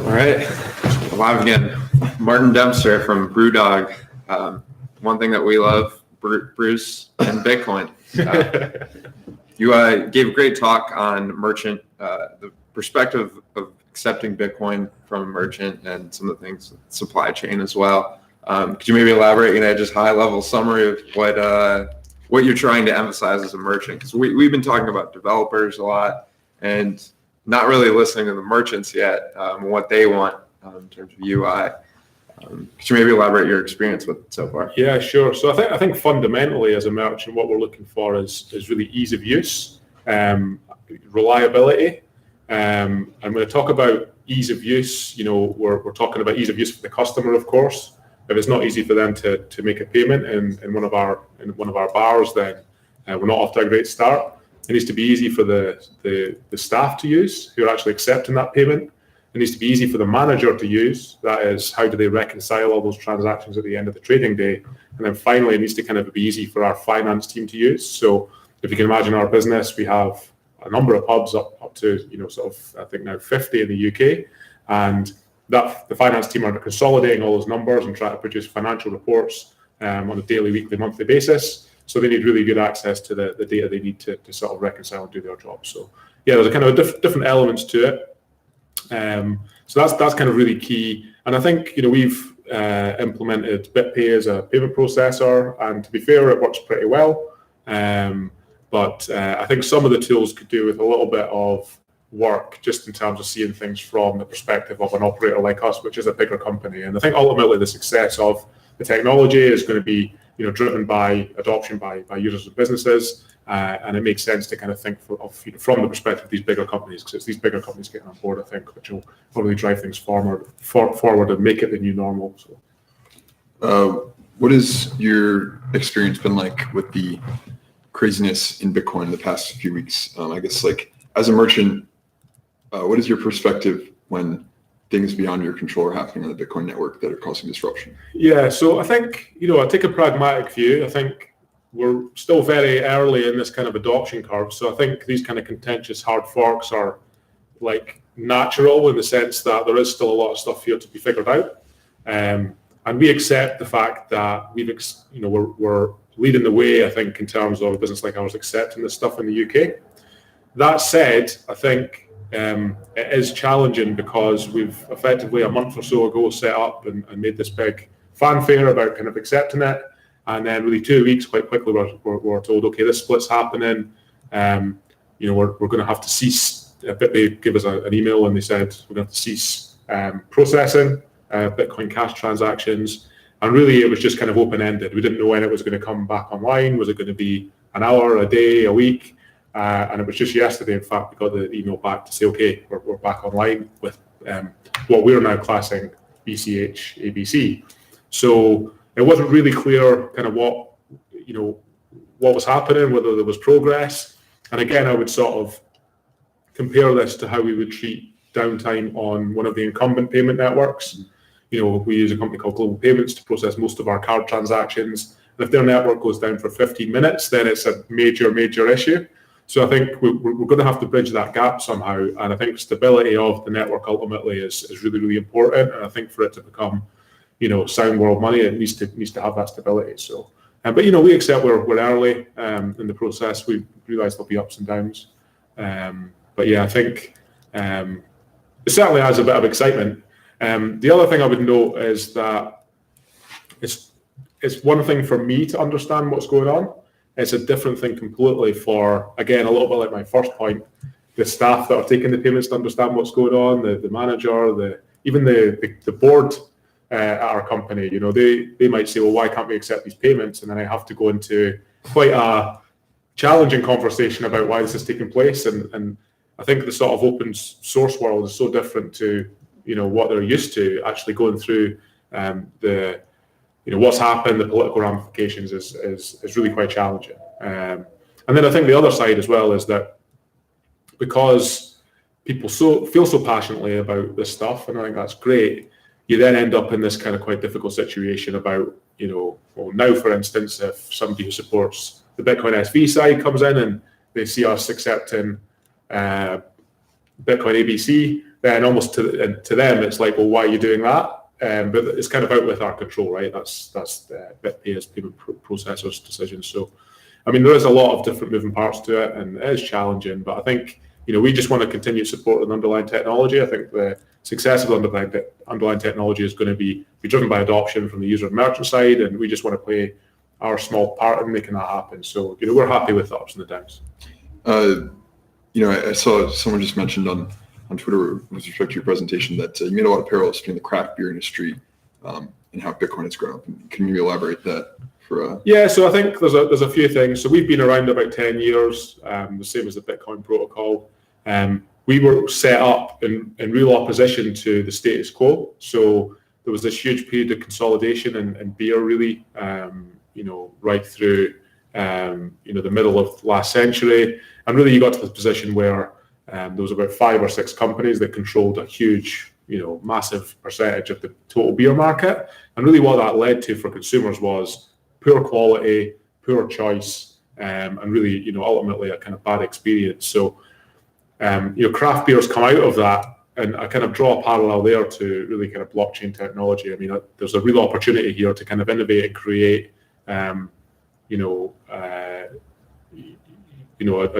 All right, live again. Martin Dempster from Brewdog. One thing that we love, brews and Bitcoin. You gave a great talk on merchant, the perspective of accepting Bitcoin from a merchant and some of the things, supply chain as well. Could you maybe elaborate, just high level summary of what you're trying to emphasize as a merchant? Because we've been talking about developers a lot and not really listening to the merchants yet, what they want in terms of UI. Could you maybe elaborate your experience with it so far? Yeah, sure. So I think fundamentally as a merchant, what we're looking for is really ease of use, reliability. And when I talk about ease of use, we're talking about ease of use for the customer, of course. If it's not easy for them to make a payment in one of our bars, then we're not off to a great start. It needs to be easy for the staff to use who are actually accepting that payment. It needs to be easy for the manager to use. That is, how do they reconcile all those transactions at the end of the trading day? And then finally, it needs to kind of be easy for our finance team to use. So if you can imagine our business, we have a number of hubs up to, I think now 50 in the UK. And that the finance team are consolidating all those numbers and trying to produce financial reports on a daily, weekly, monthly basis. So they need really good access to the data they need to sort of reconcile and do their job. So yeah, there's a kind of different elements to it. So that's kind of really key. And I think we've implemented BitPay as a payment processor, and to be fair, it works pretty well. But I think some of the tools could do with a little bit of work just in terms of seeing things from the perspective of an operator like us, which is a bigger company. And I think ultimately the success of the technology is going to be driven by adoption by users and businesses, and it makes sense to kind of think from the perspective of these bigger companies, because it's these bigger companies getting on board, I think, which will really drive things forward and make it the new normal. So, what has your experience been like with the craziness in Bitcoin in the past few weeks? I guess, like, as a merchant, what is your perspective when things beyond your control are happening on the Bitcoin network that are causing disruption? Yeah, so I think, I take a pragmatic view. I think we're still very early in this kind of adoption curve. So I think these kind of contentious hard forks are like natural in the sense that there is still a lot of stuff here to be figured out. And we accept the fact that we're leading the way, I think, in terms of a business like ours accepting this stuff in the UK. That said, I think it is challenging because we've effectively a month or so ago set up and made this big fanfare about kind of accepting it, and then really 2 weeks quite quickly we're told, okay, this split's happening. We're going to have to cease. They gave us an email and they said we're going to have to cease processing Bitcoin Cash transactions, and really it was just kind of open-ended. We didn't know when it was going to come back online. Was it going to be an hour, a day, a week? And it was just yesterday, in fact, we got the email back to say, okay, we're back online with what we're now classing BCH ABC. So it wasn't really clear kind of what was happening, whether there was progress. And again, I would sort of compare this to how we would treat downtime on one of the incumbent payment networks. We use a company called Global Payments to process most of our card transactions. And if their network goes down for 15 minutes, then it's a major issue. So I think we're going to have to bridge that gap somehow, and I think stability of the network ultimately is really, really important. And I think for it to become, sound world money, it needs to have that stability. So, but we accept we're early in the process. We realise there'll be ups and downs, but yeah, I think it certainly has a bit of excitement. The other thing I would note is that it's one thing for me to understand what's going on. It's a different thing completely for, again, a little bit like my first point, the staff that are taking the payments to understand what's going on, the manager, even the board at our company. They might say, well, why can't we accept these payments? And then I have to go into quite a challenging conversation about why this is taking place. And I think the sort of open source world is so different to what they're used to. Actually going through what's happened, the political ramifications is really quite challenging. And then I think the other side as well is that because people feel so passionately about this stuff, and I think that's great, you then end up in this kind of quite difficult situation about, well, now, for instance, if somebody who supports the Bitcoin SV side comes in and they see us accepting Bitcoin ABC, then almost to them, it's like, well, why are you doing that? But it's kind of out with our control, right? That's BitPay's payment processor's decision. So, I mean, there is a lot of different moving parts to it, and it is challenging. But I think, we just want to continue supporting the underlying technology. I think the success of the underlying technology is going to be driven by adoption from the user and merchant side, and we just want to play our small part in making that happen. So, we're happy with the ups and the downs. I saw someone just mentioned on Twitter with respect to your presentation that you made a lot of parallels between the craft beer industry and how Bitcoin has grown up. Can you elaborate that for? Yeah, so I think there's a few things. So we've been around about 10 years, the same as the Bitcoin protocol. We were set up in real opposition to the status quo. So there was this huge period of consolidation in beer, really, right through, the middle of last century. And really you got to the position where there was about 5 or 6 companies that controlled a huge, massive percentage of the total beer market. And really what that led to for consumers was poor quality, poor choice, and really, ultimately a kind of bad experience. So, craft beers come out of that, and I kind of draw a parallel there to really kind of blockchain technology. I mean, there's a real opportunity here to kind of innovate and create, a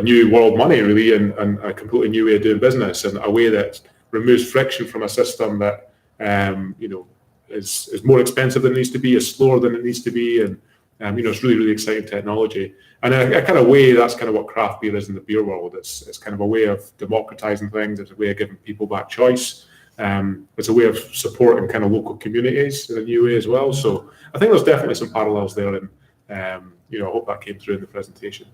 new world money, really, and a completely new way of doing business, and a way that removes friction from a system that, is more expensive than it needs to be, is slower than it needs to be, and it's really, really exciting technology. And a kind of way, that's kind of what craft beer is in the beer world. It's kind of a way of democratizing things. It's a way of giving people back choice. It's a way of supporting kind of local communities in a new way as well. So I think there's definitely some parallels there, and I hope that came through in the presentation.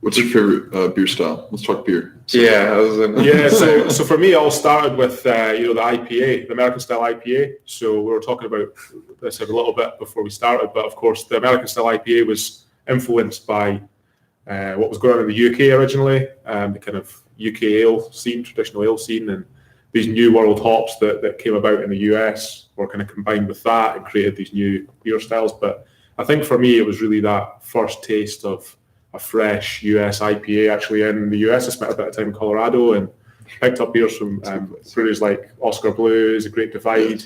What's your favorite beer style? Let's talk beer. So for me, it all started with the IPA, the American style IPA. So we were talking about this a little bit before we started, but of course the American style IPA was influenced by what was going on in the UK originally, the kind of UK ale scene, traditional ale scene, and these new world hops that came about in the US were kind of combined with that and created these new beer styles. But I think for me, it was really that first taste of a fresh US IPA. Actually, in the US, I spent a bit of time in Colorado and picked up beers from breweries like Oscar Blues, Great Divide,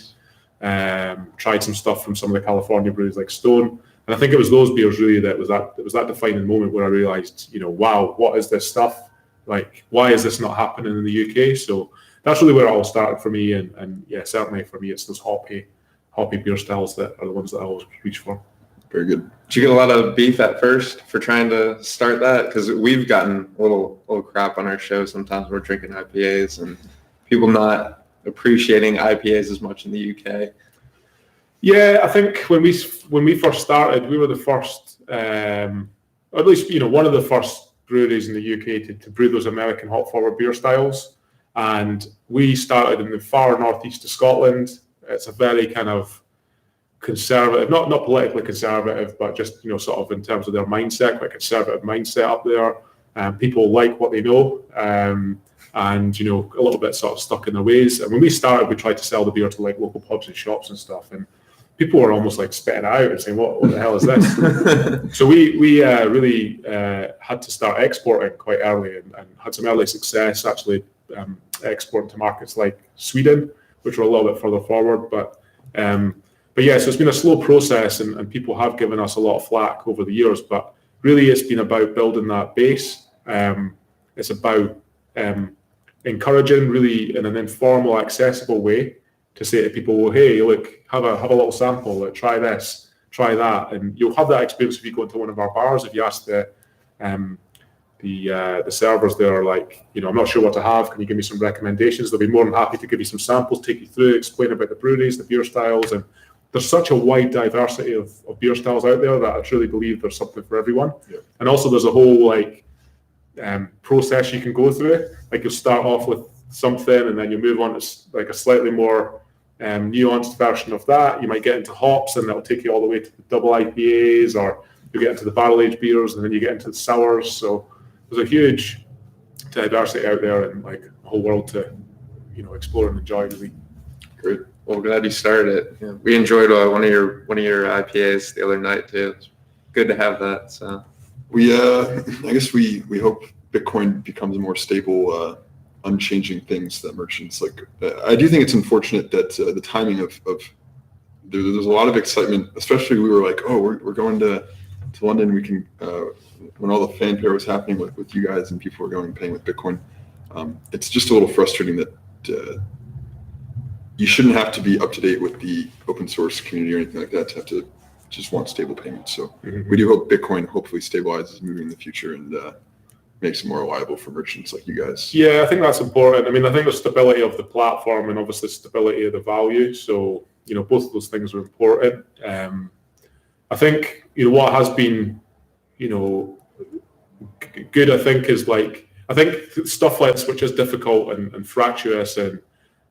tried some stuff from some of the California breweries like Stone. And I think it was those beers really that was that defining moment where I realized, wow, what is this stuff? Like, why is this not happening in the UK? So that's really where it all started for me. And yeah, certainly for me, it's those hoppy beer styles that are the ones that I always reach for. Very good. Did you get a lot of beef at first for trying to start that? Because we've gotten a little crap on our show. Sometimes we're drinking IPAs and people not appreciating IPAs as much in the UK. Yeah, I think when we first started, we were the first, or at least one of the first breweries in the UK to brew those American hop forward beer styles. And we started in the far northeast of Scotland. It's a very kind of conservative, not politically conservative, but just sort of in terms of their mindset, quite conservative mindset up there. People like what they know, and a little bit sort of stuck in their ways. And when we started, we tried to sell the beer to like local pubs and shops and stuff, and people were almost like spitting it out and saying, "What the hell is this?" So we really had to start exporting quite early, and had some early success actually exporting to markets like Sweden, which were a little bit further forward, but yeah, so it's been a slow process, and people have given us a lot of flack over the years, but really it's been about building that base. It's about encouraging really in an informal, accessible way to say to people, well, hey, look, have a little sample, like, try this, try that, and you'll have that experience if you go into one of our bars. If you ask the servers there, like, I'm not sure what to have, can you give me some recommendations? They'll be more than happy to give you some samples, take you through, explain about the breweries, the beer styles, and there's such a wide diversity of beer styles out there that I truly believe there's something for everyone. Yeah. And also there's a whole process you can go through. Like, you'll start off with something and then you move on to like a slightly more nuanced version of that. You might get into hops and that'll take you all the way to the double IPAs, or you get into the barrel aged beers and then you get into the sours. So there's a huge diversity out there, and like a whole world to explore and enjoy, really. Great. Well, glad you started it. Yeah. We enjoyed one of your IPAs the other night too. It's good to have that. So I guess we hope Bitcoin becomes a more stable unchanging things that merchants like. I do think it's unfortunate that the timing of there's a lot of excitement, especially we were like, oh, we're going to London. We can when all the fanfare was happening with you guys and people were going paying with Bitcoin. It's just a little frustrating that you shouldn't have to be up to date with the open source community or anything like that to have to just want stable payments. So we do hope Bitcoin hopefully stabilizes moving in the future and makes it more reliable for merchants like you guys. Yeah, I think that's important. I mean, I think the stability of the platform and obviously stability of the value. So, both of those things are important. I think, what has been, good, I think, is like, I think stuff like this, which is difficult and fractious and,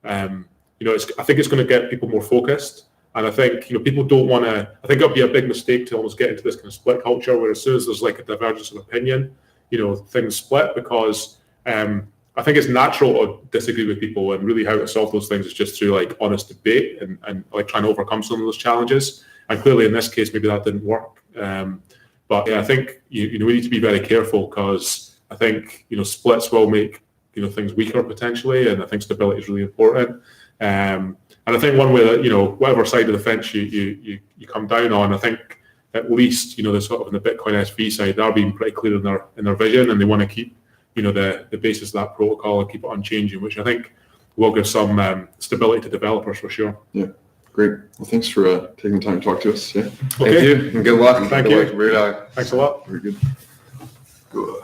I think it's going to get people more focused. And I think, people don't want to, I think it'll be a big mistake to almost get into this kind of split culture where as soon as there's like a divergence of opinion, things split, because I think it's natural to disagree with people, and really how to solve those things is just through like honest debate and like trying to overcome some of those challenges. And clearly in this case, maybe that didn't work. But yeah, I think, we need to be very careful, because I think, splits will make, things weaker potentially. And I think stability is really important. And I think one way that, whatever side of the fence you come down on, I think at least, the sort of in the Bitcoin SV side, they're being pretty clear in their vision, and they want to keep, the basis of that protocol and keep it unchanging, which I think will give some stability to developers for sure. Yeah, great. Well, thanks for taking the time to talk to us. Yeah. Thank you, and good luck. Thank Good you. luck, Brewdog. Thanks a lot. Very good. Good.